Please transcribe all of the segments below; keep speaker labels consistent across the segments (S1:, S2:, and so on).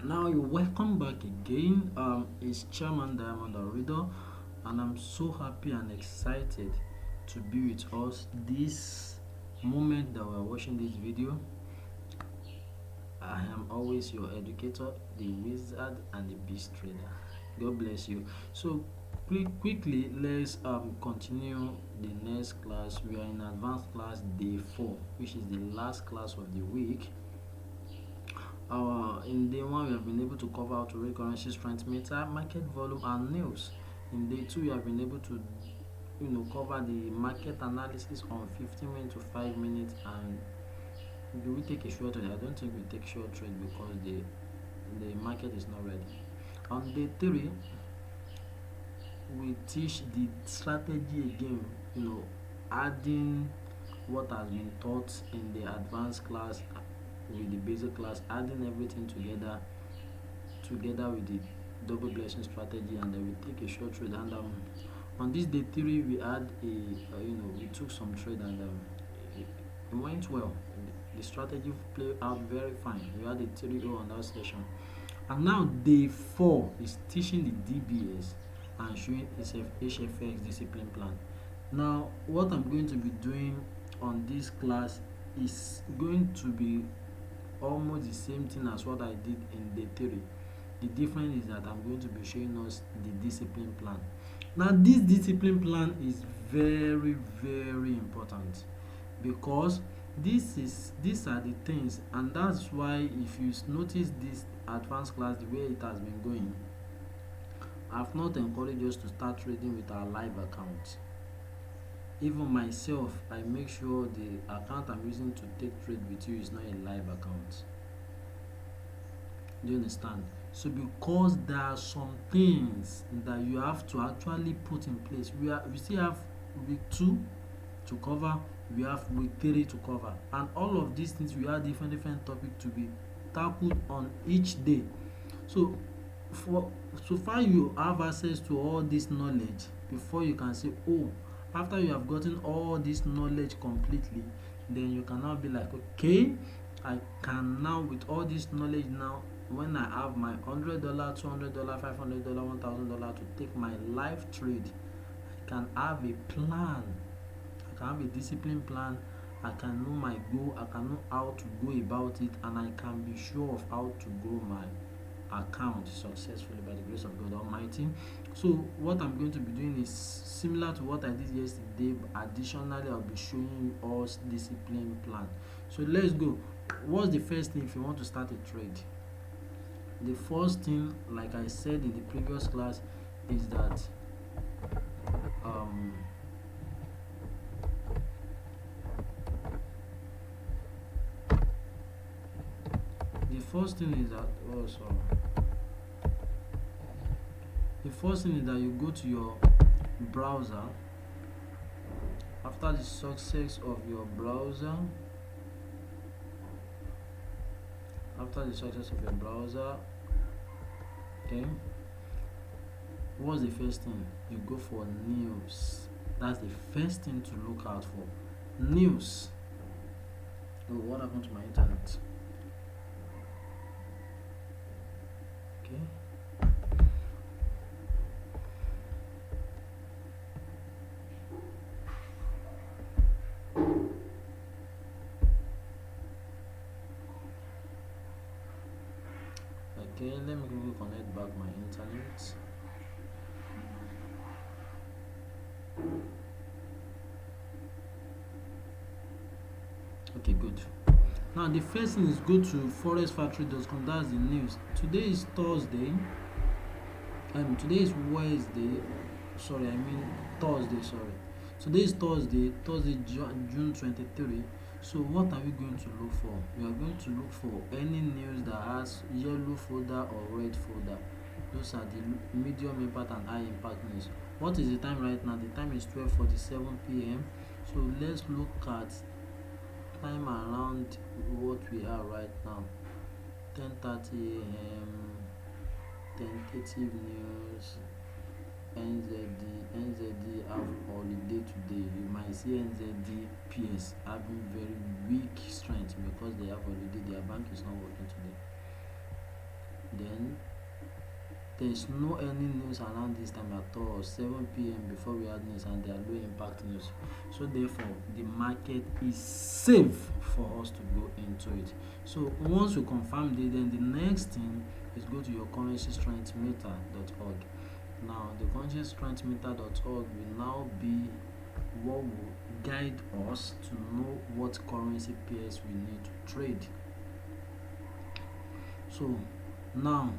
S1: Now you welcome back again. It's Chairman Diamond Reader, and I'm so happy and excited to be with us this moment that we're watching this video. I am always your educator, the wizard, and the beast trader. God bless you. So, quickly, let's continue the next class. We are in advanced class day 4, which is the last class of the week. In day 1, we have been able to cover how to read currency strength meter, market volume, and news. In day 2, we have been able to cover the market analysis on 15 minutes to 5 minutes. And do we take a short trade? I don't think we take short trade because the market is not ready. On day 3, we teach the strategy again, adding what has been taught in the advanced class with the basic class, adding everything together with the double blessing strategy, and then we take a short trade. And on this day 3, we had we took some trade, and it went well. The strategy played out very fine. We had a 3-0 on that session. And now day 4 is teaching the DBS and showing HFX discipline plan. Now what I'm going to be doing on this class is going to be almost the same thing as what I did in day 3. The difference is that I'm going to be showing us the discipline plan. Now this discipline plan is very, very important because these are the things, and that's why if you notice this advanced class, the way it has been going, I've not encouraged us to start trading with our live account. Even myself, I make sure the account I'm using to take trade with you is not a live account. Do you understand? So because there are some things that you have to actually put in place. We still have week 2 to cover, we have week 3 to cover, and all of these things we have different topics to be tackled on each day. So so far you have access to all this knowledge before you can say, oh, after you have gotten all this knowledge completely, then you can now be like, okay, I can now, with all this knowledge now, when I have my $100, $200, $500, $1,000 to take my live trade, I can have a plan. I can have a discipline plan. I can know my goal. I can know how to go about it, and I can be sure of how to grow my account successfully by the grace of God Almighty. So what I'm going to be doing is similar to what I did yesterday, but additionally I'll be showing you us discipline plan. So let's go. What's the first thing if you want to start a trade? The first thing, like I said in the previous class, is that the first thing is that you go to your browser. After the success of your browser, okay, what's the first thing? You go for news. That's the first thing to look out for. News. Oh, what happened to my internet? Okay. Okay, let me quickly connect back my internet. Okay, good. Now the first thing is go to forexfactory.com. That's the news. Today is Thursday. Today is Wednesday. Thursday. Today is Thursday, June 23. So what are we going to look for? We are going to look for any news that has yellow folder or red folder. Those are the medium impact and high impact news. What is the time right now? The time is 12:47 p.m. So let's look at time around what we are right now. 10:30 a.m. tentative news. NZD have holiday today. You might see NZD PS having very weak strength because they have holiday. Their bank is not working today. then there's no any news around this time at all. 7 p.m. before we had news, and they are low impact news. So therefore, the market is safe for us to go into it. So once you confirm it, then the next thing is go to your currency strength meter.org. Now the currency strength meter.org will now be what will guide us to know what currency pairs we need to trade. So now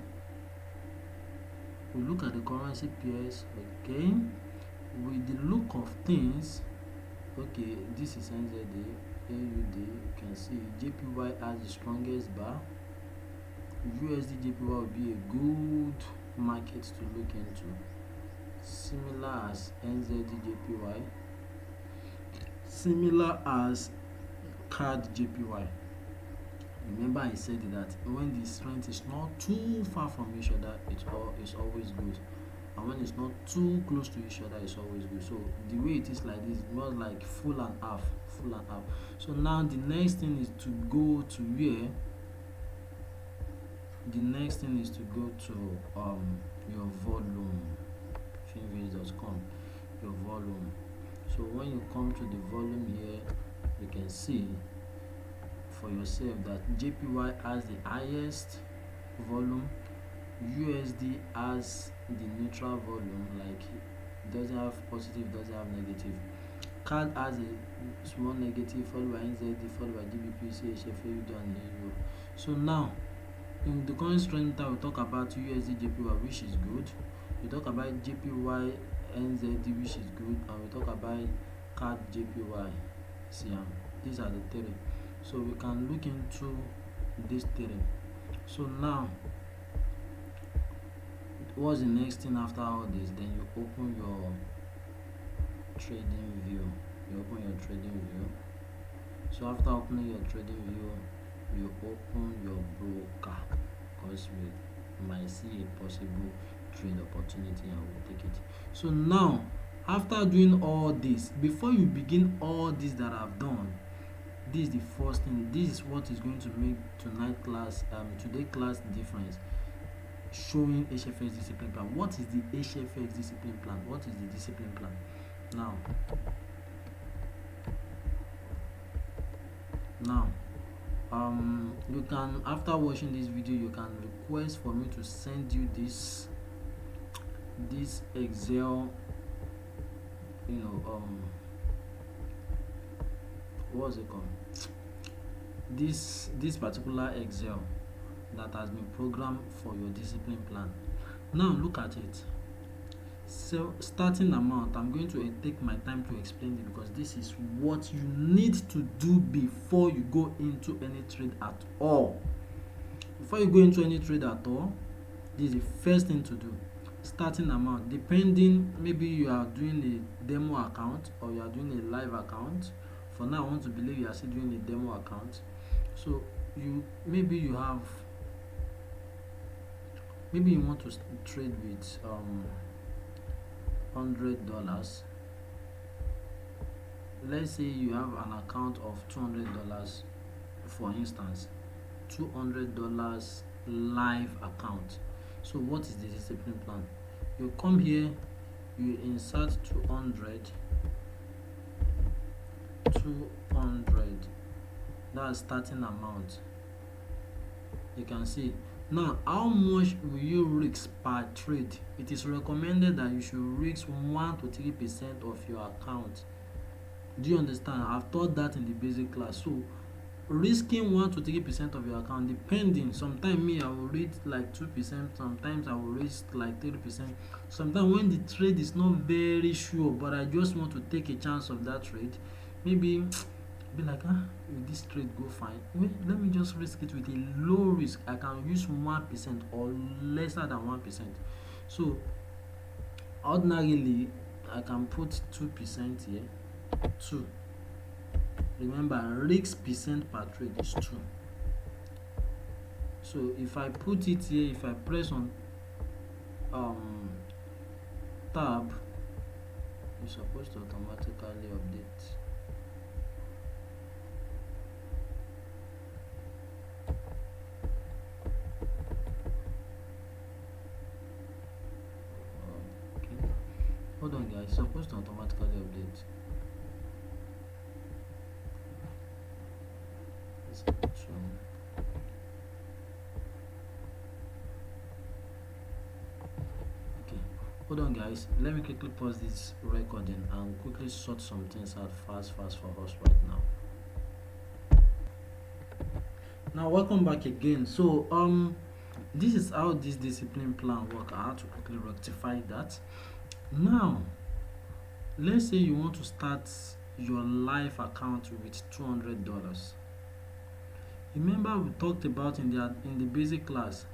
S1: we look at the currency pairs. Okay, with the look of things, okay, this is NZD, AUD. You can see JPY has the strongest bar. USD JPY will be a good market to look into, similar as NZD JPY, similar as CAD JPY. Remember I said that when the strength is not too far from each other, it's always good, and when it's not too close to each other, it's always good. So the way it is like this, not like full and half. So now the next thing is to go to where? The next thing is to go to your volume, finviz.com, your volume. So when you come to the volume here, you can see for yourself that JPY has the highest volume, USD has the neutral volume, like doesn't have positive, doesn't have negative. CAD has a small negative, followed by NZD, followed by GBP, CHF, AUD, and EUR. So now in the current strength, we talk about USD JPY, which is good. We talk about JPY NZD, which is good, and we talk about CAD JPY. See, these are the three. So we can look into this three. So now, what's the next thing after all this? Then you open your trading view. So after opening your trading view, you open your broker, because we might see a possible trade opportunity and we'll take it. So now, after doing all this, before you begin all this that I've done, this is the first thing. This is what is going to make today class difference. Showing HFX discipline plan. What is the HFX discipline plan? What is the discipline plan? Now you can, after watching this video, you can request for me to send you this Excel, what's it called, this particular Excel that has been programmed for your discipline plan. Now look at it. So starting amount, I'm going to take my time to explain it, because this is what you need to do before you go into any trade at all. Before you go into any trade at all, this is the first thing to do. Starting amount, depending, maybe you are doing a demo account or you are doing a live account. For now, I want to believe you are still doing a demo account. So maybe you want to trade with $100. Let's say you have an account of $200, for instance, $200 live account. So what is the discipline plan? You come here, you insert 200, that's starting amount. You can see now how much will you risk per trade. It is recommended that you should risk 1 to 3% of your account. Do you understand? I've taught that in the basic class. So risking 1 to 3% of your account, depending, sometimes me, I will risk like 2%, sometimes I will risk like 3%. Sometimes when the trade is not very sure, but I just want to take a chance of that trade, maybe be like, will this trade go fine? Wait, let me just risk it with a low risk. I can use 1% or lesser than 1%. So ordinarily I can put 2% here. 2. Remember, risk percent per trade is 2. So if I put it here, if I press on tab, it's supposed to automatically update. hold on guys, it's supposed to automatically update. So, okay, hold on guys, let me quickly pause this recording and quickly sort some things out fast for us right now. Now welcome back again. So this is how this discipline plan work. I had to quickly rectify that. Now let's say you want to start your life account with $200. Remember we talked about in the basic class,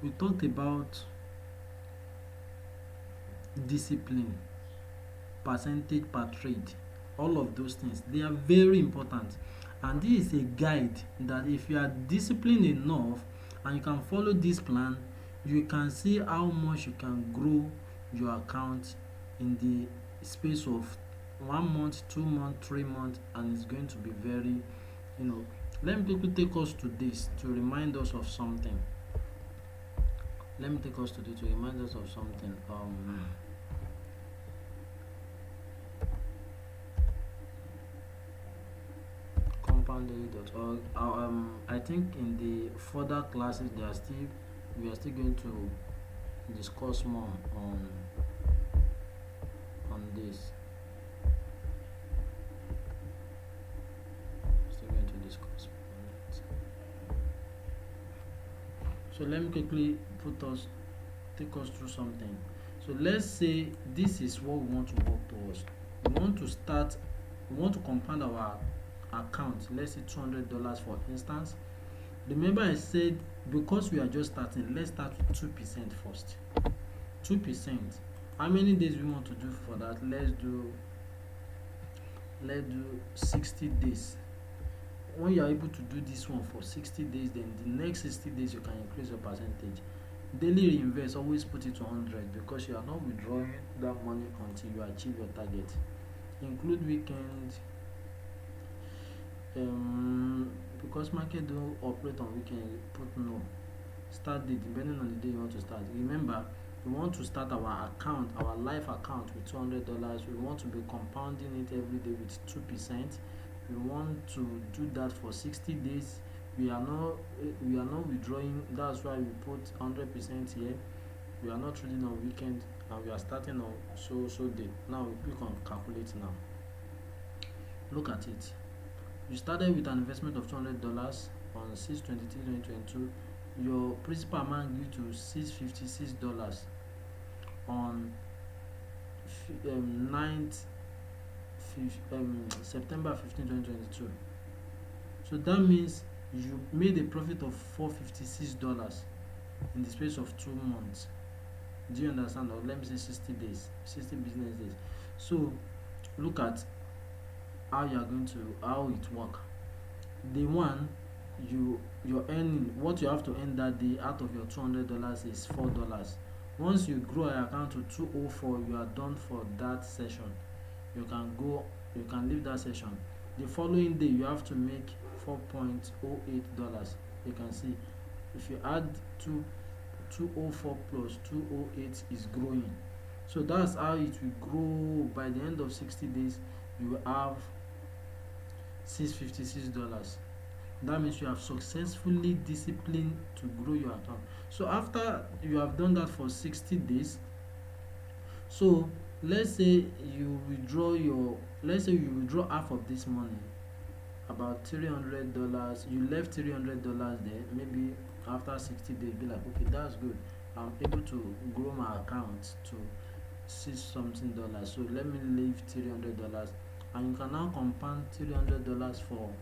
S1: we talked about discipline, percentage per trade, all of those things. They are very important, and this is a guide that if you are disciplined enough and you can follow this plan, you can see how much you can grow your account in the space of 1 month, 2 months, 3 months, and it's going to be very, you know. Let me quickly take us to this to remind us of something. Let me take us to this to remind us of something. Compounddaily.org. I think in the further classes we are still going to discuss more on this. Still going to discuss more on it. So let me quickly take us through something. So let's say this is what we want to work towards. We want to compound our account, let's say $200 for instance. Remember I said because we are just starting, let's start with 2% first. 2%. How many days we want to do for that? Let's do 60 days. When you are able to do this one for 60 days, then the next 60 days you can increase your percentage. Daily reinvest, always put it to 100 because you are not withdrawing that money until you achieve your target. Include weekend, because market don't operate on weekend, put no. Start date depending on the day you want to start. Remember, we want to start our account, our life account with $200. We want to be compounding it every day with 2%. We want to do that for 60 days. We are not withdrawing. That's why we put 100% here. We are not trading on weekend, and we are starting on so date. Now we click on calculate now. Look at it. You started with an investment of $200 on 6/23/2022. Your principal amount grew to $656 on 9th September 15, 2022. So that means you made a profit of $456 in the space of 2 months. Do you understand? Or let me say 60 days, 60 business days. So look at how it work. Day one, you're earning what you have to earn that day out of your $200 is $4. Once you grow your account to 204, you are done for that session. You can leave that session. The following day you have to make $4.08. You can see if you add 204 plus 208 is growing. So that's how it will grow. By the end of 60 days you will have $656. That means you have successfully disciplined to grow your account. So after you have done that for 60 days, so let's say you withdraw half of this money, about $300. You left $300 there. Maybe after 60 days be like, okay, that's good, I'm able to grow my account to $6 something. So let me leave $300, and you can now compound $300 for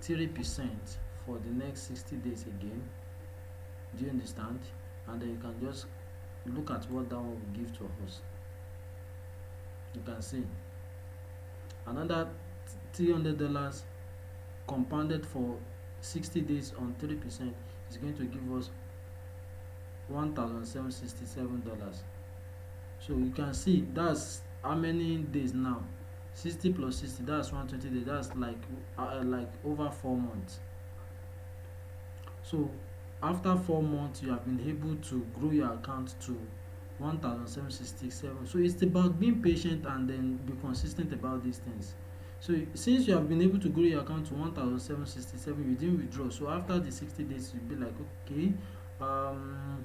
S1: 3% for the next 60 days again. Do you understand? And then you can just look at what that one will give to us. You can see another $300 compounded for 60 days on 3% is going to give us $1,767. So you can see that's how many days now. 60 plus 60, that's 120 days. That's like over 4 months. So after 4 months you have been able to grow your account to 1767. So it's about being patient and then be consistent about these things. So since you have been able to grow your account to 1767, you didn't withdraw. So after the 60 days, you'll be like, okay, um,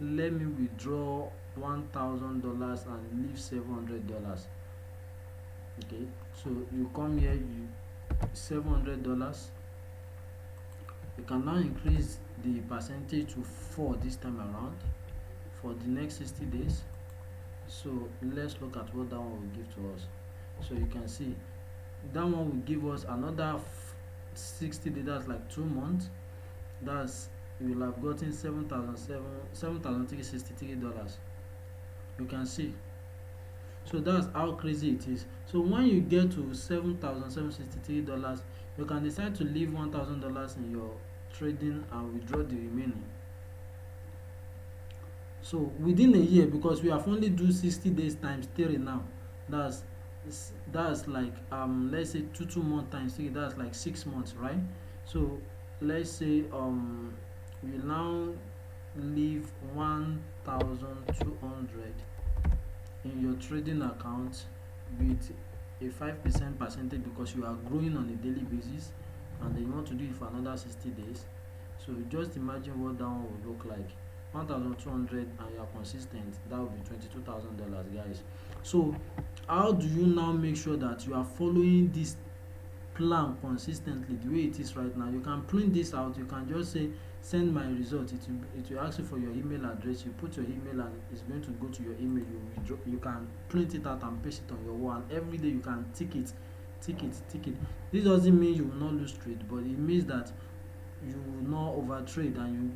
S1: let me withdraw $1,000 and leave $700. Okay, so you come here, you $700. You can now increase the percentage to 4 this time around for the next 60 days. So let's look at what that one will give to us. So you can see that one will give us another 60 days, that's like 2 months. That's, you will have gotten $7,363. You can see. So that's how crazy it is. So when you get to $7,763, you can decide to leave $1,000 in your trading and withdraw the remaining. So within a year, because we have only do 60 days times 3 now, that's that's like let's say 2 months times 3, that's like 6 months, right? So let's say we now leave 1,200 in your trading account with a 5% percentage, because you are growing on a daily basis and then you want to do it for another 60 days. So just imagine what that one would look like. 1,200 and you are consistent, that would be $22,000, guys. So how do you now make sure that you are following this plan consistently the way it is right now? You can print this out. You can just say send my result. It will ask you for your email address. You put your email and it's going to go to your email. You can print it out and paste it on your wall, and every day you can tick it. This doesn't mean you will not lose trade, but it means that you will not over trade, and you,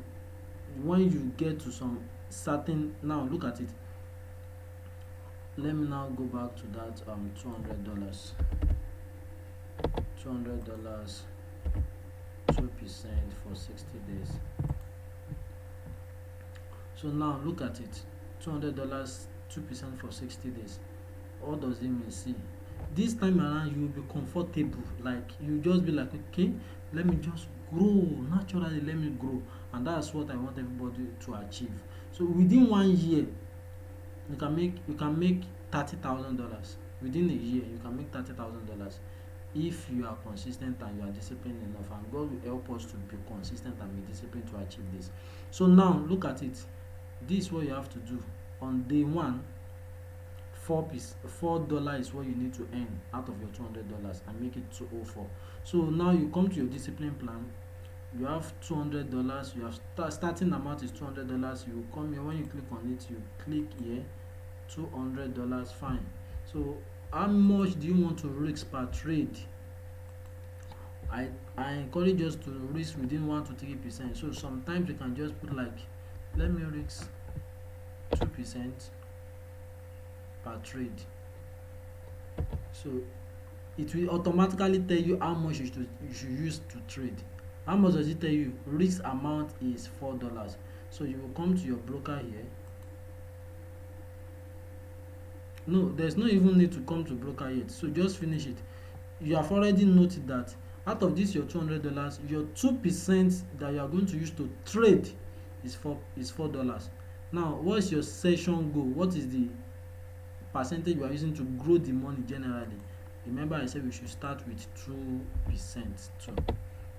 S1: when you get to some certain, now look at it. Let me now go back to that $200. $200, 2% for 60 days. So now look at it. $200, 2% for 60 days. What does it mean? See, this time around you will be comfortable. Like, you just be like, okay, let me just grow naturally, let me grow. And that's what I want everybody to achieve. So within 1 year, you can make $30,000. Within a year, you can make $30,000 if you are consistent and you are disciplined enough, and God will help us to be consistent and be disciplined to achieve this. So now look at it. This is what you have to do. On day one, $4 is what you need to earn out of your $200 and make it 204. So now you come to your discipline plan. You have $200. You have starting amount is $200. You come here, when you click on it, you click here, $200. Fine. So how much do you want to risk per trade? I encourage us to risk within 1 to 3%. So sometimes you can just put like, let me risk 2% per trade. So it will automatically tell you how much you should use to trade. How much does it tell you? Risk amount is $4. So you will come to your broker here. No, there's no even need to come to broker yet. So just finish it. You have already noted that out of this your $200, your 2% that you are going to use to trade is $4. Now, what's your session goal? What is the percentage you are using to grow the money generally? Remember, I said we should start with 2%.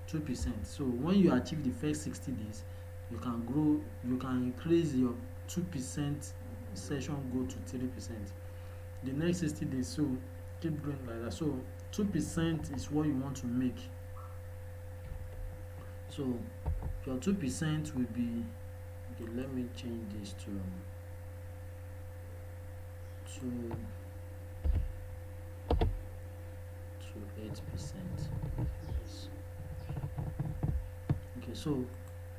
S1: 2%. So when you achieve the first 60 days, you can grow. You can increase your 2% session goal to 3%. The next 60 days, so keep going like that. So 2% is what you want to make. So your 2% will be, okay, let me change this to 8%. Okay, so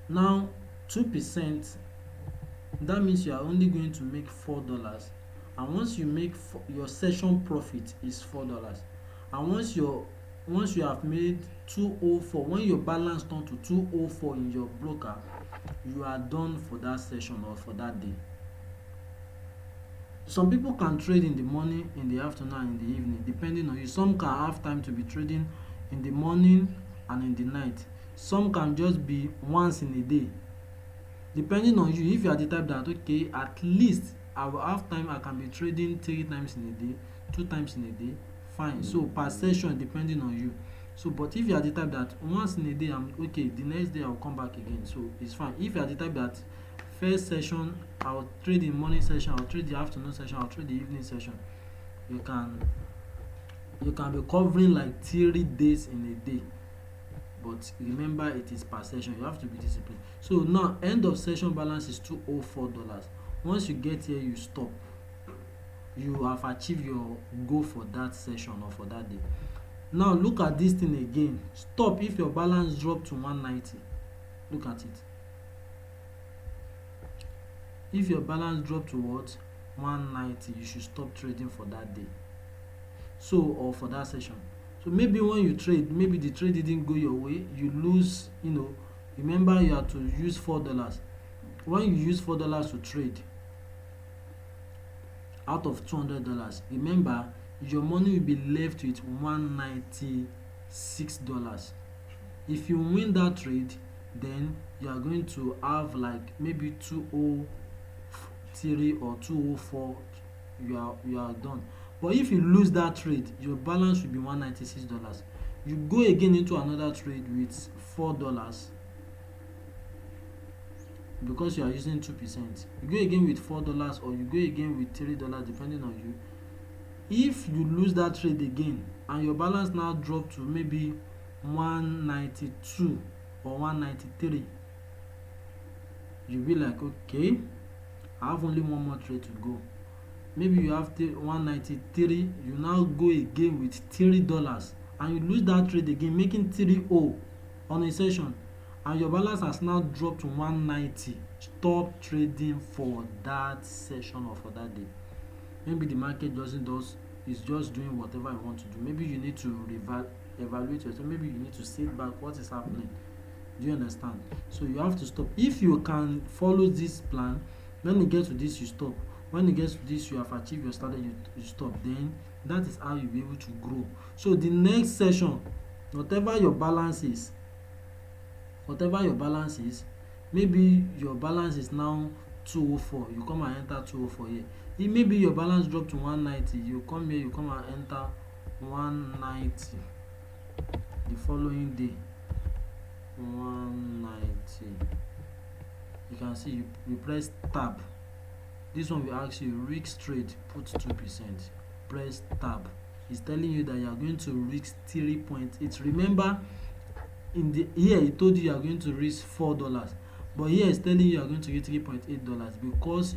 S1: now 2%, that means you are only going to make $4. And once you make your session profit is $4. And once you have made 204, when your balance turn to 204 in your broker, you are done for that session or for that day. Some people can trade in the morning, in the afternoon, and in the evening, depending on you. Some can have time to be trading in the morning and in the night. Some can just be once in a day, depending on you. If you are the type that, okay, at least I will have time, I can be trading 3 times in a day, 2 times in a day, fine. So per session depending on you. So but if you are the type that once in a day I'm okay, the next day I'll come back again, so it's fine. If you are the type that first session I'll trade the morning session, I'll trade the afternoon session, I'll trade the evening session, you can be covering like 3 days in a day. But remember, it is per session, you have to be disciplined. So now end of session balance is $204. Once you get here, you stop. You have achieved your goal for that session or for that day. Now look at this thing again. Stop if your balance drop to 190. Look at it. If your balance drop to what? 190, you should stop trading for that day. So, or for that session. So maybe when you trade, maybe the trade didn't go your way, you lose, remember you have to use $4. When you use $4 to trade out of $200, remember your money will be left with $196. If you win that trade, then you are going to have like maybe 203 or 204. You are done. But if you lose that trade, your balance will be $196. You go again into another trade with $4 because you are using 2%. You go again with $4 or you go again with $3 depending on you. If you lose that trade again and your balance now drop to maybe 192 or 193, you'll be like, okay, I have only one more trade to go. Maybe you have 193, you now go again with $3 and you lose that trade again, making 30 on a session, and your balance has now dropped to 190. Stop trading for that session or for that day. Maybe the market is just doing whatever you want to do. Maybe you need to evaluate yourself. Maybe you need to sit back, what is happening. Do you understand? So you have to stop. If you can follow this plan, when you get to this, you stop. When you get to this, you have achieved your standard, you stop. Then that is how you'll be able to grow. So the next session, whatever your balance is, maybe your balance is now 204, you come and enter 204 here. If maybe your balance drop to 190, you come here, you come and enter 190 the following day. 190, you can see you press tab. This one will ask you risk trade, put 2%. Press tab. It's telling you that you are going to risk 3.8. Remember, here it told you are going to risk $4, but here it's telling you are going to get $3.8 because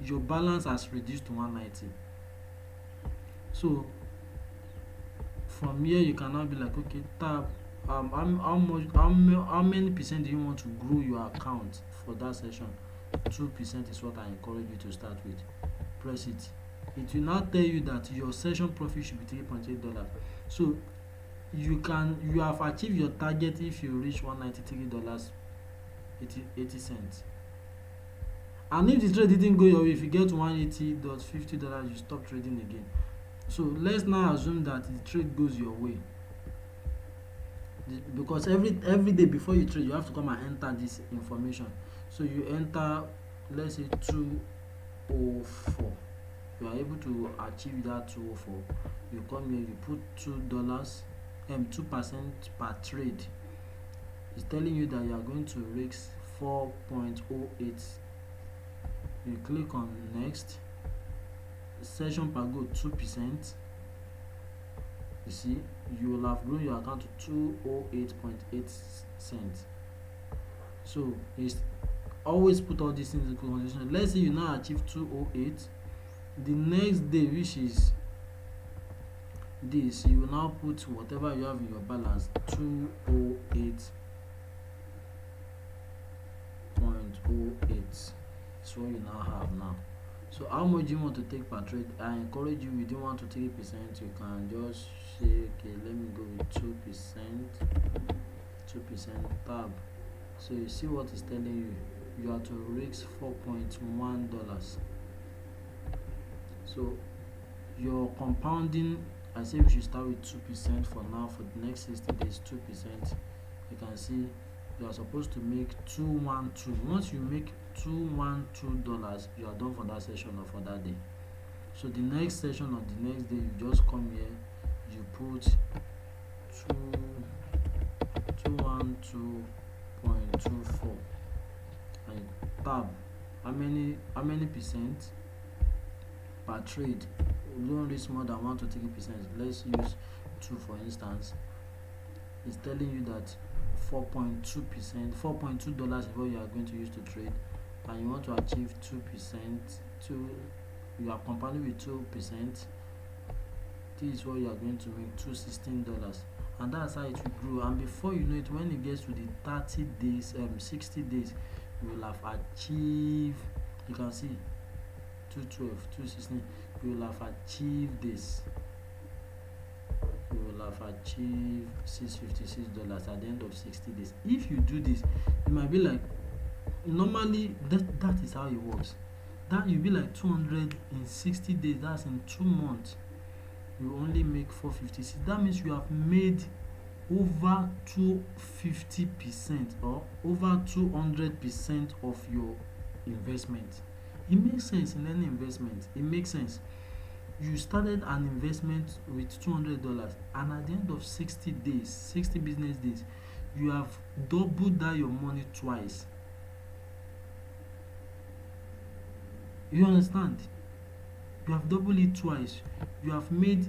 S1: your balance has reduced to 190. So from here you can now be like, okay, tab. How many percent do you want to grow your account for that session? 2% is what I encourage you to start with. Press it. It will now tell you that your session profit should be $3.8. So you have achieved your target if you reach $193.80. And if the trade didn't go your way, if you get $180.50, you stop trading again. So let's now assume that the trade goes your way, because every day before you trade, you have to come and enter this information. So you enter, let's say 204. You are able to achieve that 204. You come here, you put $2 and 2% per trade. It's telling you that you are going to risk 4.08. You click on next. Session per go 2%. You see, you will have grown your account to 208.8 cents. So it's always put all these things in consideration. Let's say you now achieve 208. The next day, which is this, you will now put whatever you have in your balance, 208.08. That's what you now have now. So how much do you want to take per trade? I encourage you, if you don't want to take 3%, you can just say, okay, let me go with 2%, tab. So you see what it's telling you. You have to risk $4.1. So your compounding, I say we should start with 2% for now. For the next 60 days, 2%. You can see you are supposed to make $212. Once you make $212, you are done for that session or for that day. So the next session or the next day, you just come here, you put 212.24 and tab how many percent per trade. Don't reach more than 1 to 3%. Let's use 2 for instance. It's telling you that 4.2%, $4.2 is what you are going to use to trade, and you want to achieve 2%. You are compounding with 2%. This is what you are going to make, $216, and that's how it will grow. And before you know it, when it gets to the 30 days, 60 days, you will have achieved. You can see 212, 216. You will have achieved this. You will have achieved $656 at the end of 60 days. If you do this, you might be like, normally that is how it works. That you'll be like 200 in 60 days. That's in 2 months. You only make 456. That means you have made over 250% or over 200% of your investment. It makes sense in any investment. It makes sense. You started an investment with $200, and at the end of 60 days, 60 business days, you have doubled that your money twice. You understand? You have doubled it twice. You have made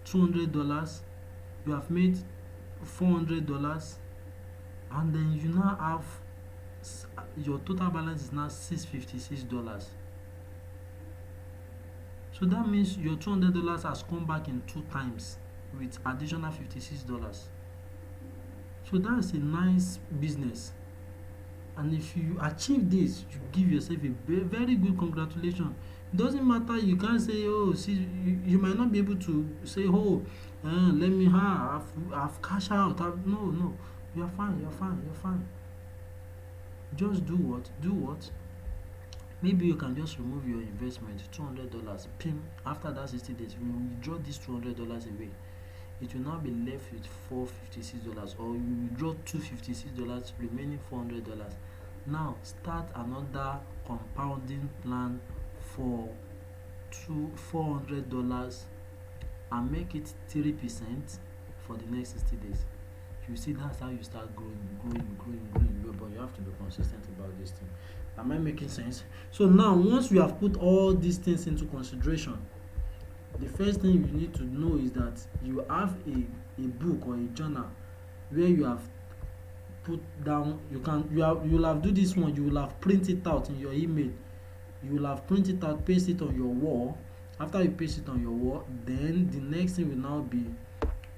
S1: $200, you have made $400, and then you now have your total balance is now $656. So that means your $200 has come back in 2 times with additional $56. So that's a nice business. And if you achieve this, you give yourself a very good congratulations. It doesn't matter. You can't say, oh, see, you might not be able to say, oh, let me have cash out. No, you're fine. Just do what? Maybe you can just remove your investment, $200. Pim, after that 60 days, you withdraw this $200 away. It will now be left with $456, or you withdraw $256, remaining $400. Now start another compounding plan for $400 and make it 3% for the next 60 days. You see, that's how you start growing. But you have to be consistent about this thing. Am I making sense? So now, once you have put all these things into consideration, the first thing you need to know is that you have a book or a journal where you have put down. You will have do this one. You will have print it out in your email. You will have print it out, paste it on your wall. After you paste it on your wall, then the next thing will now be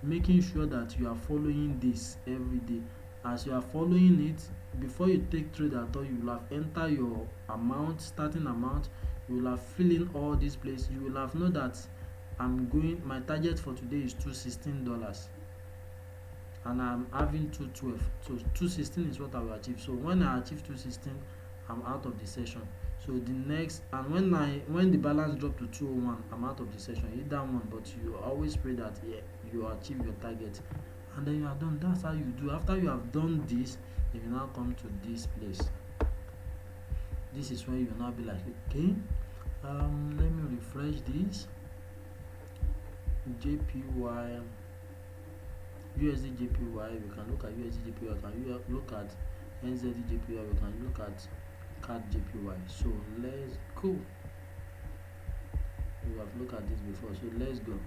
S1: making sure that you are following this every day. As you are following it, before you take trade at all, you will have enter your amount, starting amount. You will have fill in all these places. You will have know that my target for today is $216, and I'm having 212. So 216 is what I will achieve. So when I achieve 216, I'm out of the session. So the next, and when the balance drop to 201, I'm out of the session. Hit that one, but you always pray that you achieve your target, and then you are done. That's how you do. After you have done this, you will now come to this place. This is where you will now be like, okay, let me refresh this. JPY, USD JPY. We can look at USD JPY. We can look at NZD JPY. We can look at CAD JPY. So let's go. We have looked at this before, so let's go.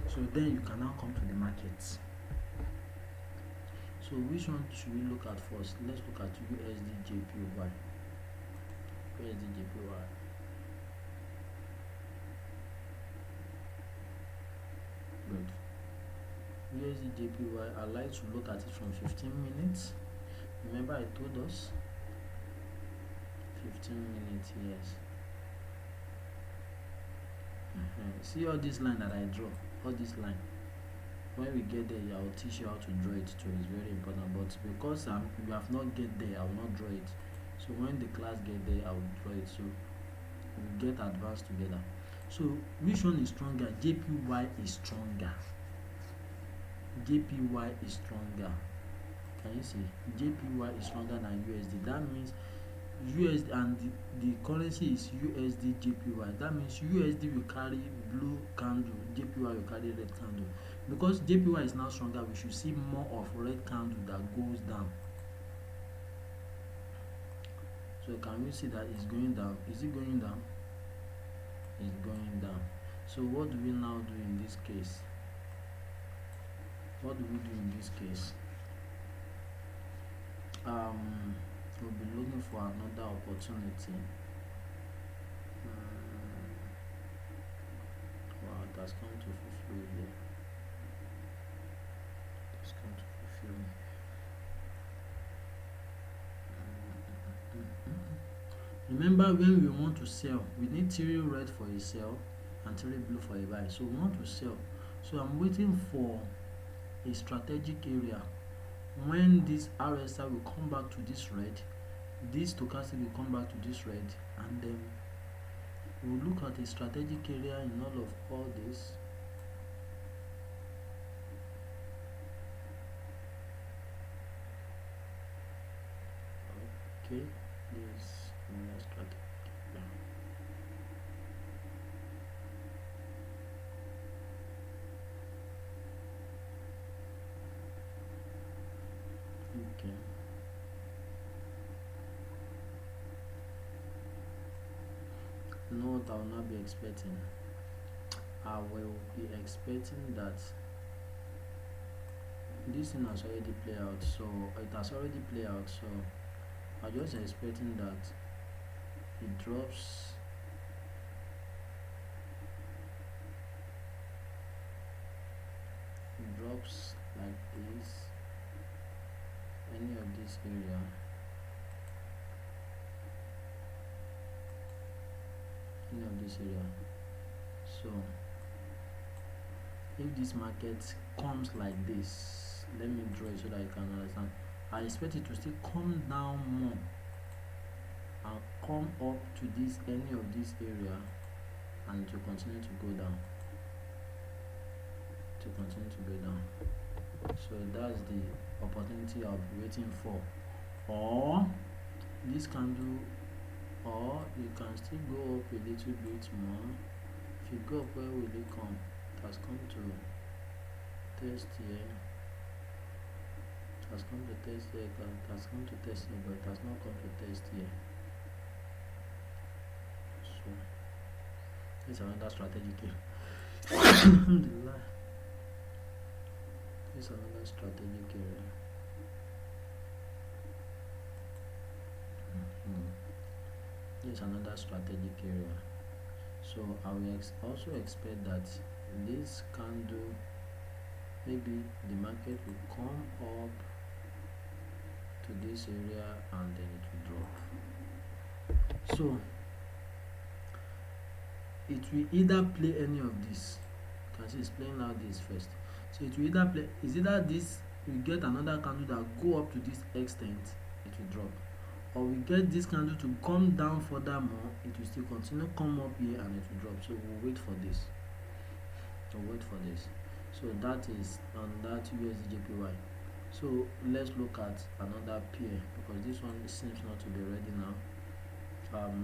S1: So then you can now come to the markets. So which one should we look at first? Let's look at USD JPY. USD JPY. Good. USD JPY, I like to look at it from 15 minutes. Remember I told us 15 minutes, yes. See all this line that I draw, all this line. When we get there, I will teach you how to draw it too. It's very important. But because you have not get there, I will not draw it. So when the class get there, I will draw it. So we get advanced together. So which one is stronger? JPY is stronger. JPY is stronger. Can you see? JPY is stronger than USD. That means USD, and the currency is USD JPY. That means USD will carry blue candle, JPY will carry red candle. Because JPY is now stronger, we should see more of red candle that goes down. So can we see that it's going down? Is it going down? It's going down. So what do we now do in this case? What do we do in this case? We'll be looking for another opportunity. Wow, it has come to fulfill here. It has come to fulfill. Remember, when we want to sell, we need 3 red for a sell and 3 blue for a buy. So we want to sell. So I'm waiting for a strategic area. When this RSI will come back to this red, this stochastic will come back to this red, and then we'll look at a strategic area in all this. Okay, this strategic area. Okay. Know what I will not be expecting. I will be expecting that this thing has already played out. So it has already played out. So I'm just expecting that it drops. It drops like this. Any of this area. Any of this area. So if this market comes like this, let me draw it so that you can understand. I expect it to still come down more and come up to this any of this area, and to continue to go down. So that's the opportunity I'll be waiting for. Or this candle, or you can still go up a little bit more. If you go up, where will it come? It has come to test here. It has come to test here. It has come to test here, but it has not come to test here. So this is another strategic here. This is another strategic area. This is another strategic area. So I will also expect that this candle, maybe the market will come up to this area and then it will drop. So it will either play any of this. You can see it's playing out this first. So it will either play, is either this, we get another candle that go up to this extent, it will drop, or we get this candle to come down furthermore, it will still continue come up here and it will drop. So we'll wait for this. So that is on that USD JPY. So let's look at another pair, because this one seems not to be ready now.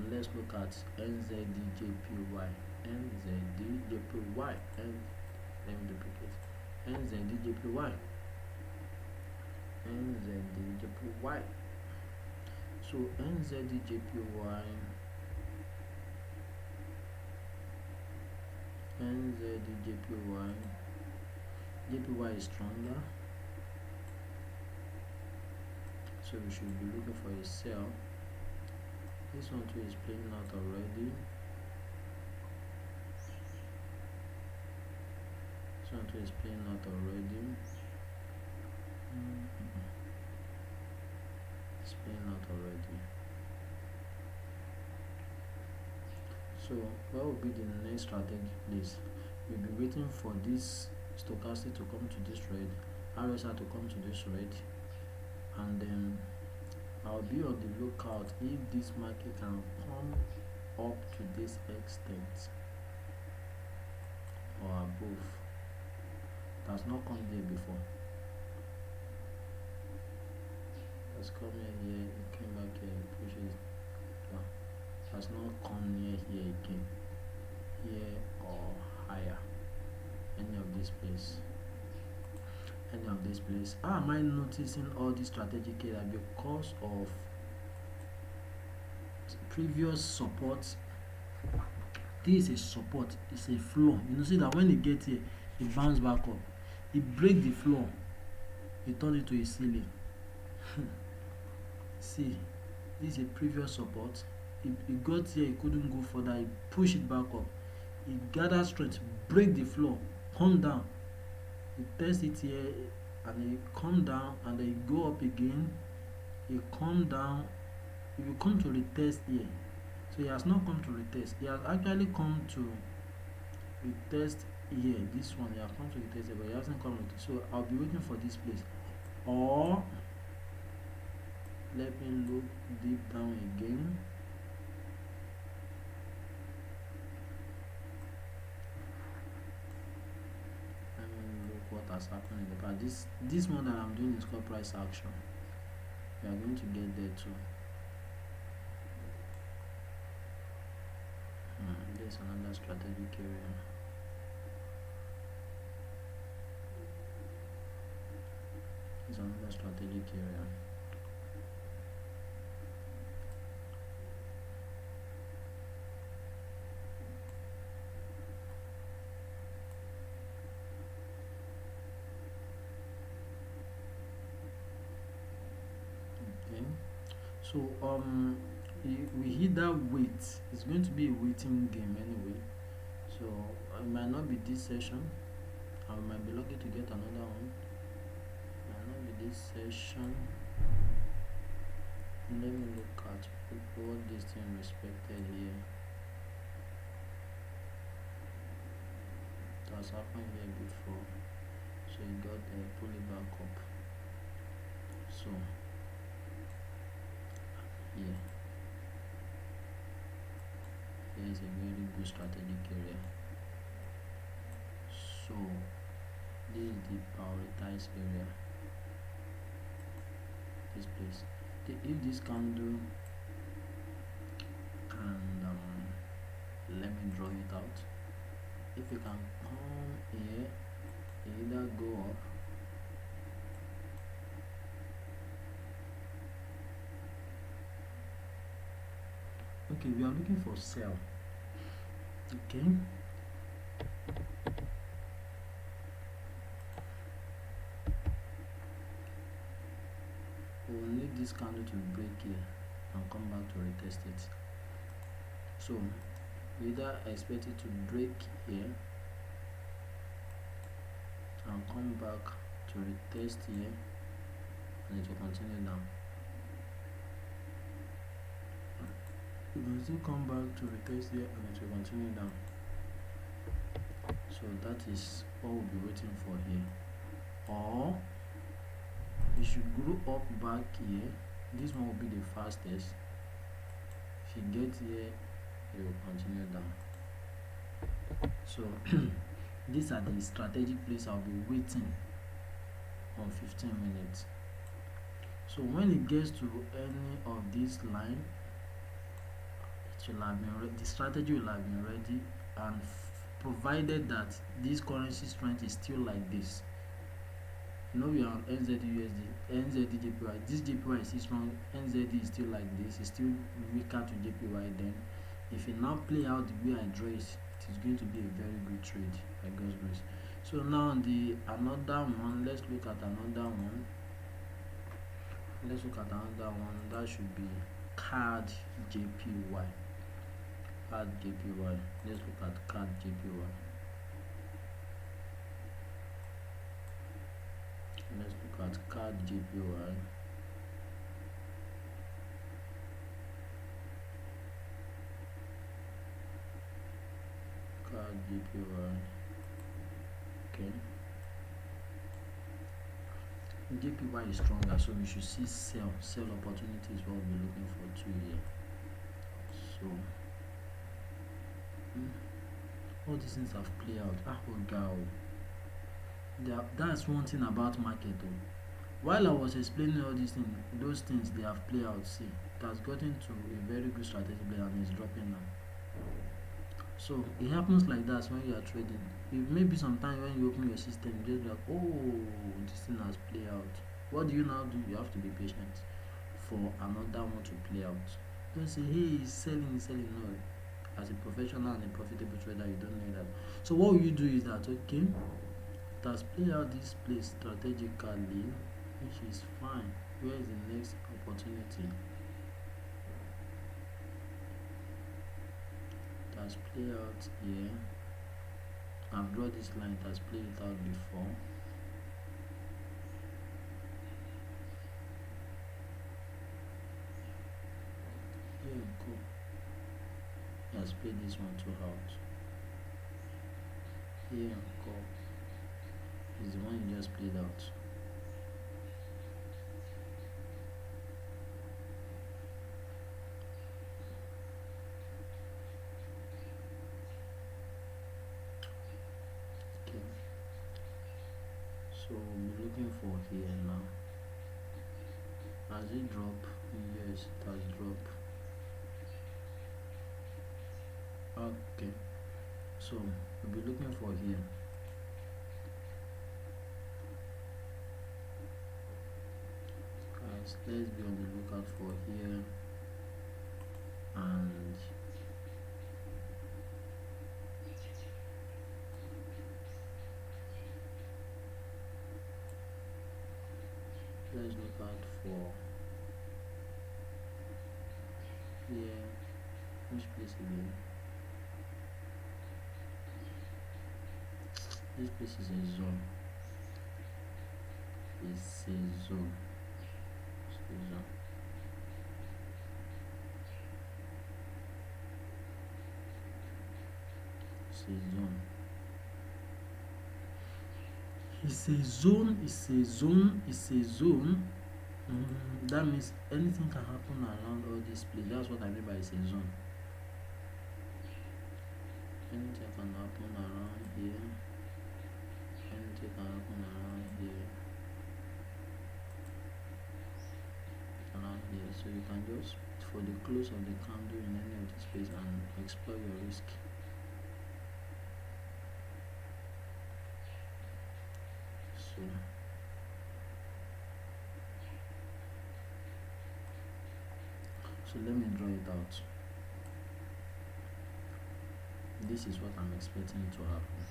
S1: Let's look at NZD-JPY. NZD-JPY. And let me duplicate. NZD-JPY. NZD-JPY. So NZD-JPY. NZD-JPY. JPY is stronger. So we should be looking for a sell. This one too is playing out already. This one too is playing out already. It's playing out already. So what will be the next strategy place? We'll be waiting for this stochastic to come to this red, RSI to come to this red, and then I'll be on the lookout if this market can come up to this extent or above. It has not come there before. has come here, it came back here, it pushes down. Has not come near here again, here or higher, any of this place. How am I noticing all this strategic area? Because of previous support. This is a support, it's a floor. You know, see that when it gets here, it bounce back up, it break the floor, it turn it to a ceiling. See, this is a previous support. It got here, it couldn't go further, it push it back up, it gather strength, break the floor, come down, it test it here, and it come down, and then it go up again, it come down. It will come to retest here. So he has not come to retest, he has actually come to retest here. This one, he has come to retest here, but he hasn't come to. So I'll be waiting for this place, or let me look deep down again. Let me look what has happened in the past. This one that I'm doing is called price action. We are going to get there too. There's another strategic area. There's another strategic area. Okay. So we hit that weight. It's going to be a waiting game anyway. So it might not be this session. I might be lucky to get another one. It might not be this session. Let me look at what this thing respected here. It has happened here before. So it got pull it back up. So yeah. Here is a very good strategic area. So this is the prioritized area. This place. If this candle can let me draw it out. If you can come here, either go up. Okay, we are looking for sell. Okay. We will need this candle to break here and come back to retest it. So either expect it to break here and come back to retest here, and it will continue down. It will still come back to retest here, and it will continue down. So that is what we'll be waiting for here. Or it should grow up back here. This one will be the fastest. If you get here, it will continue down. So these are the strategic places I'll be waiting on 15 minutes. So when it gets to any of this line, it will have been the strategy will have been ready, and provided that this currency strength is still like this. You know, we are on NZUSD, NZD JPY. This JPY is still strong, NZD is still like this, it's still weaker to JPY. Then if it now play out the way I draw it, it is going to be a very good trade by God's grace. So now another one, let's look at another one. That should be CAD JPY. CAD JPY. Let's look at CAD JPY. Let's look at CAD JPY. CAD JPY. Okay. JPY is stronger, so we should see sell opportunities. What we'll be looking for too here. So all these things have played out. Oh God. That's one thing about market. While I was explaining all these things, those things they have played out, see, it has gotten to a very good strategy player and is dropping now. So it happens like that when you are trading. It may be sometimes when you open your system, you just like, oh, this thing has played out. What do you now do? You have to be patient for another one to play out. Don't say, hey, he's selling. No, as a professional and a profitable trader, you don't know that. So what you do is that, okay, it has played out this place strategically, which is fine. Where is the next opportunity? It has played out here. I've drawn this line, it has played it out before. Yeah, cool. It has played this one too out. Yeah, cool. Is the one you just played out. Okay. So we'll be looking for here now. Has it dropped? Yes, it has dropped. Okay. So we'll be looking for here. Guys, let's be on the lookout for here and let's look out for here. Which place again? This place is a zone. It's a zone. It's a zone. It's a zone. It's a zone. It's a zone. It's a zone. That means anything can happen around all this place. That's what I mean by it's a zone. Anything can happen around here. Anything can happen around here. Around here. So you can just for the close of the candle in any of this space and explore your risk. So let me draw it out. This is what I'm expecting to happen.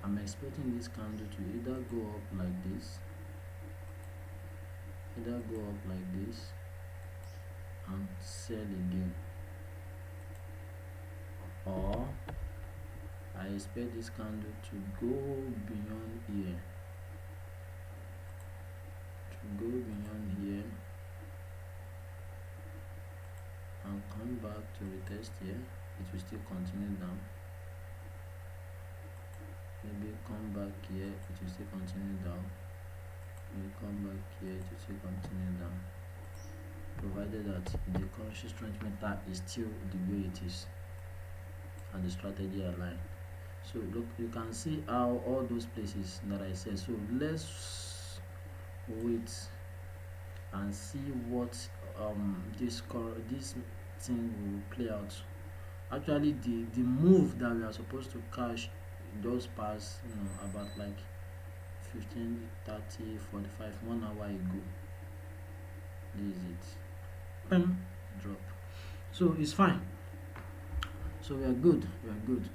S1: I'm expecting this candle to either go up like this, and sell again, or I expect this candle to go beyond here, and come back to retest here. It will still continue down. Maybe come back here, it will still continue down. Maybe come back here, it will still continue down, provided that the conscious strength meter is still the way it is and the strategy aligned. So look, you can see how all those places that I said. So let's wait and see what this thing will play out. Actually, the move that we are supposed to cash just passed, about like 15, 30, 45, 1 hour ago. This is it. Bam, drop. So it's fine. So we are good.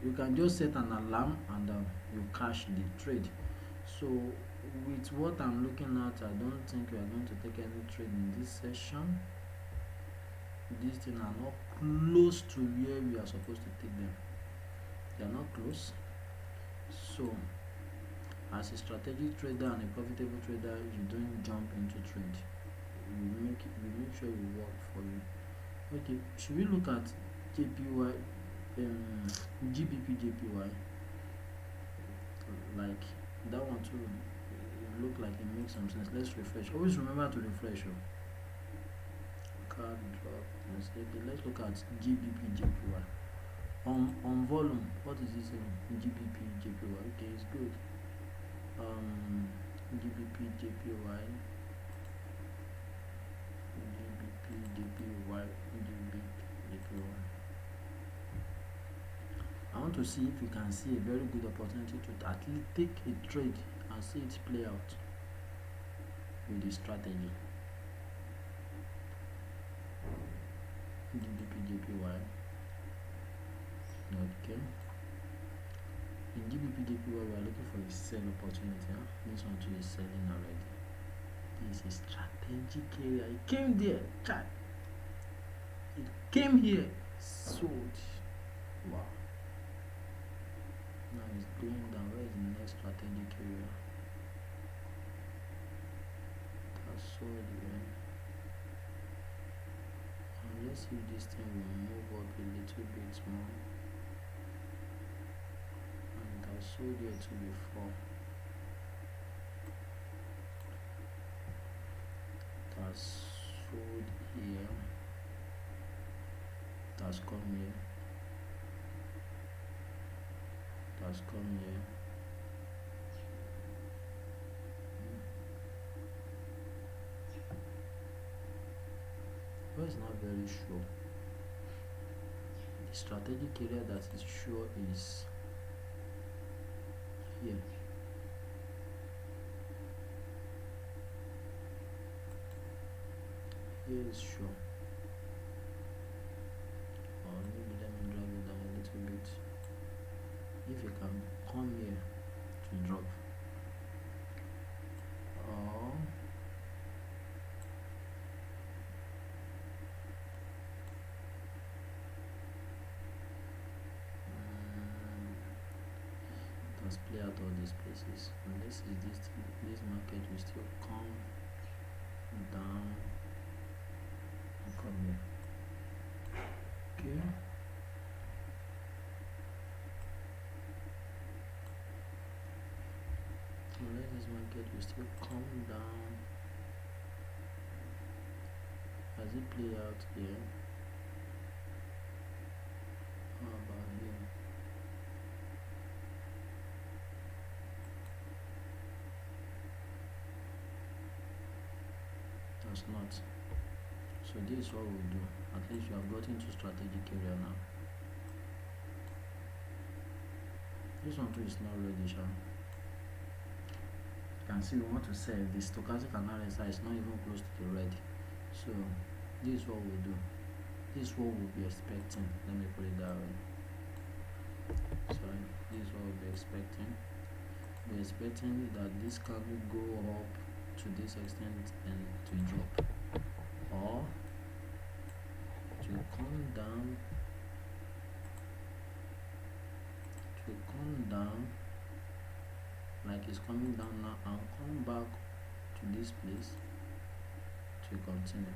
S1: You can just set an alarm and you cash the trade. So with what I'm looking at, I don't think we are going to take any trade in this session. These things are not close to where we are supposed to take them. They are not close. So as a strategic trader and a profitable trader, you don't jump into trade. We make sure we work for you. Okay, should we look at JPY, GBP JPY? Like that one too. It look like it makes some sense. Let's refresh. Always remember to refresh. Card drop. Let's look at GBP JPY. On volume, what is this saying? GBP JPY. Okay, it's good. GBP JPY, GBP JPY, GBP JPY. I want to see if you can see a very good opportunity to at least take a trade and see it play out with the strategy. GBP JPY. Okay. In GBP JPY, we are looking for a sell opportunity. Huh? This one too is selling already. This is strategic area. It came there, chat. It came here, sold. Wow. Now it's going down. Where is the next strategic area? That's sold here. And let's see if this thing will move up a little bit more. And that's sold here to before. That's sold here. That's come here. That's come here. But it's not very sure. The strategic area that is sure is here. Here is sure. Or maybe let me drag it down a little bit. If you can come here to drop, or let's play out all these places. Unless this market will still come down and come here. Okay. Unless this market will still come down. As it play out here. How about here? That's not. So this is what we'll do. At least you have gotten to strategic area now. This one too is not ready, sha. You can see we want to sell. The stochastic analysis is not even close to the red. So this is what we'll do. This is what we'll be expecting. Let me put it that way. Sorry, this is what we'll be expecting. We're expecting that this can go up to this extent and to drop, or to come down, like it's coming down now, and come back to this place to continue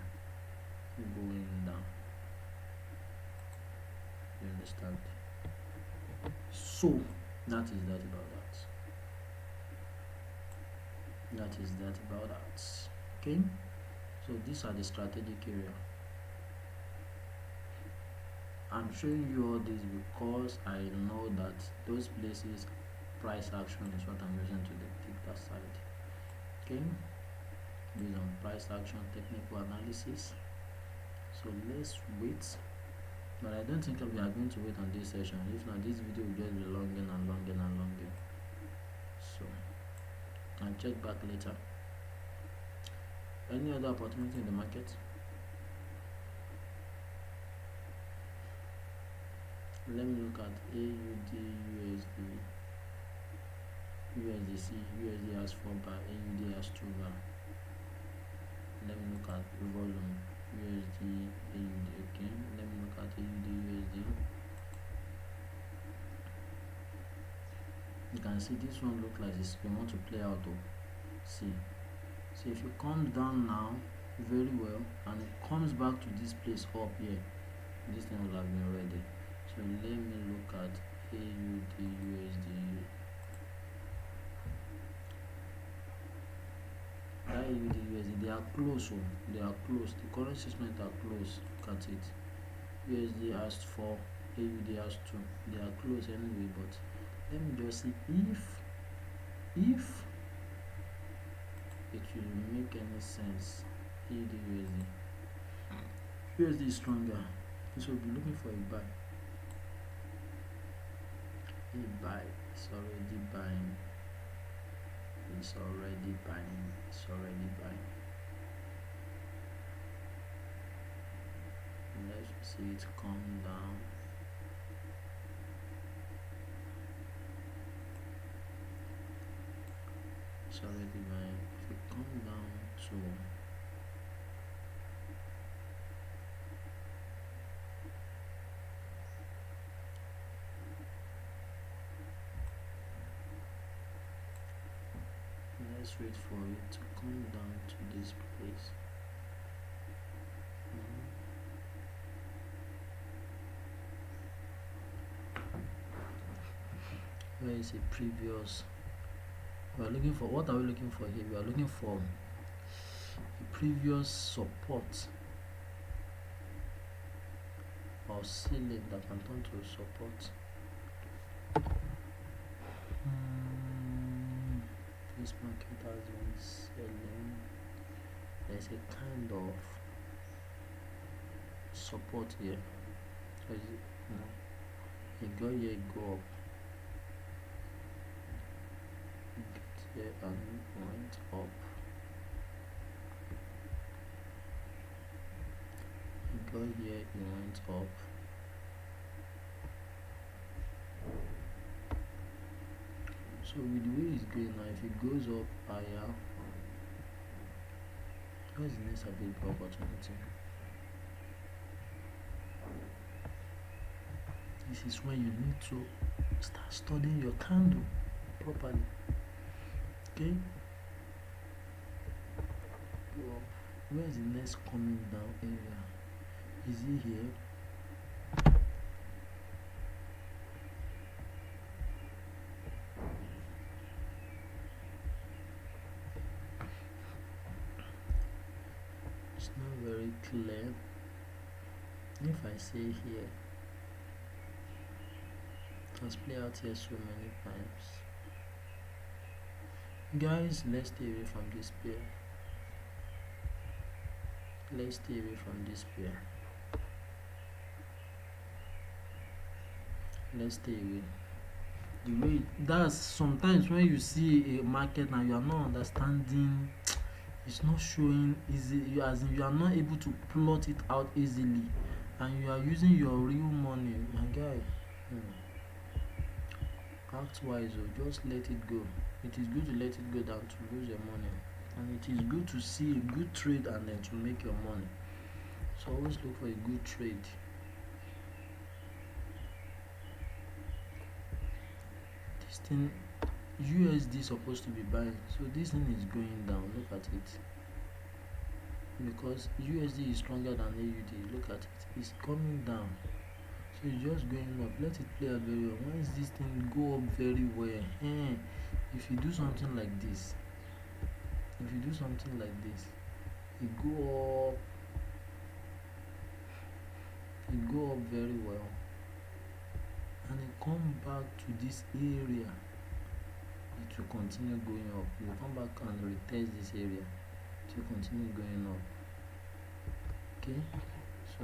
S1: going down. You understand? So that is that about that. That is that about that. Okay, so these are the strategic area. I'm showing you all this because I know that those places price action is what I'm using to depict that side. Okay, based on price action technical analysis. So let's wait, but I don't think we are going to wait on this session. If not, this video will just be longer and longer and longer. So and check back later. Any other opportunity in the market? Let me look at AUD, USD, USDC. USD has 4 bar, AUD has 2 bar. Let me look at volume. USD, AUD. Okay. Let me look at AUD, USD. You can see this one look like this. We want to play out. See. So if it comes down now very well and it comes back to this place up here, this thing will have been ready. So let me look at AUD, USD. That AUD, USD, they are close. They are close. The currencies are close. Look at it. USD has 4, AUD has 2. They are close anyway, but let me just see if it will make any sense. AUD USD. USD is stronger, so we'll be looking for a buy. A buy. It's already buying. It's already buying. It's already buying. Let's see it come down. It's already buying. If it come down to let's wait for it to come down to this place. Where is a previous? We are looking for, what are we looking for here? We are looking for a previous support or ceiling that can turn to support. This market has been selling. There's a kind of support here. So it go here, go up. Get here and went up. It go here, it went up. So with the way it's going now, if it goes up higher, where's the next available opportunity? This is when you need to start studying your candle properly. Okay? Where's the next coming down area? Is it here? It's not very clear. If I say here, it has played out here so many times. Guys, let's stay away from this pair. Let's stay away from this pair. Let's stay away. The way that's sometimes when you see a market and you are not understanding, it's not showing easy, as in you are not able to plot it out easily, and you are using your real money, my guy. Act wise, or just let it go. It is good to let it go than to lose your money, and it is good to see a good trade and then to make your money. So always look for a good trade. This thing USD is supposed to be buying, so this thing is going down. Look at it, because USD is stronger than AUD. Look at it, it's coming down, so it's just going up. Let it play out very well. Once this thing go up very well, if you do something like this, it go up very well, and it come back to this area, it will continue going up. You will come back and retest this area, it will continue going up. Okay, so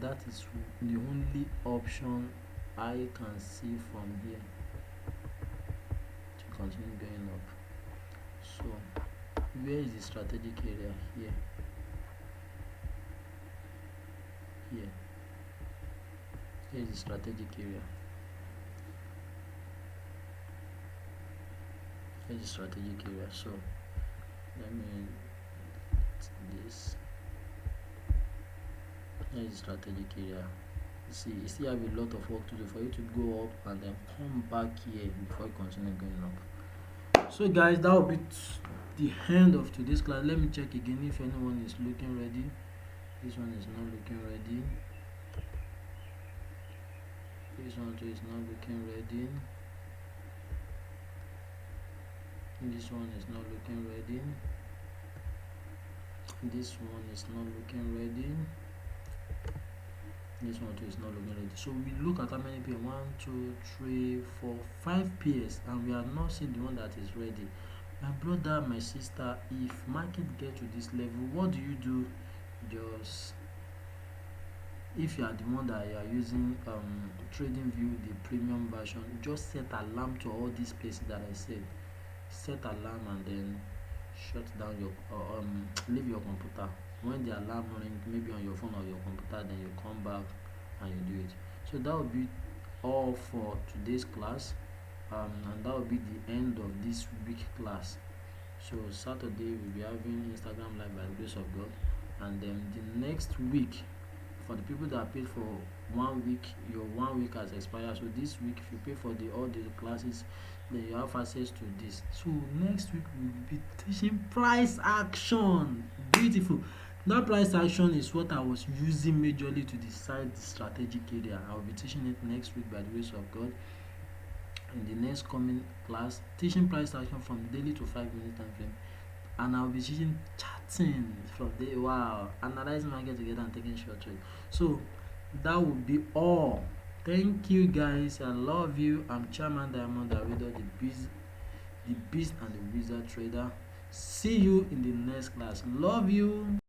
S1: that is the only option I can see from here to continue going up. So where is the strategic area? Here is the strategic area. Here's the strategic area. So let me this. Here's the strategic area. You still have a lot of work to do for you to go up and then come back here before you continue going up. So guys, that will be the end of today's class. Let me check again if anyone is looking ready. This one is not looking ready. This one too is not looking ready. This one is not looking ready. This one is not looking ready. This one too is not looking ready. So we look at how many pairs: 1, 2, 3, 4, 5 pairs, and we are not seeing the one that is ready. My brother, my sister, if market get to this level, what do? Just, if you are the one that you are using trading view the premium version, just set alarm to all these places that I said. Set alarm and then shut down your leave your computer. When the alarm ring, maybe on your phone or your computer, then you come back and you do it. So that will be all for today's class, and that will be the end of this week class. So Saturday we'll be having Instagram live by the grace of God, and then the next week, for the people that paid for 1 week, your 1 week has expired. So this week, if you pay for the all the classes, then you have access to this. So next week we'll be teaching price action. Beautiful. That price action is what I was using majorly to decide the strategic area. I will be teaching it next week by the grace of God. In the next coming class, teaching price action from daily to 5 minute time frame, and I'll be teaching chatting from there. Wow, analyzing market together and taking short trade. So that would be all. Thank you guys. I love you. I'm Chairman Diamond Davido, the beast and the wizard trader. See you in the next class. Love you.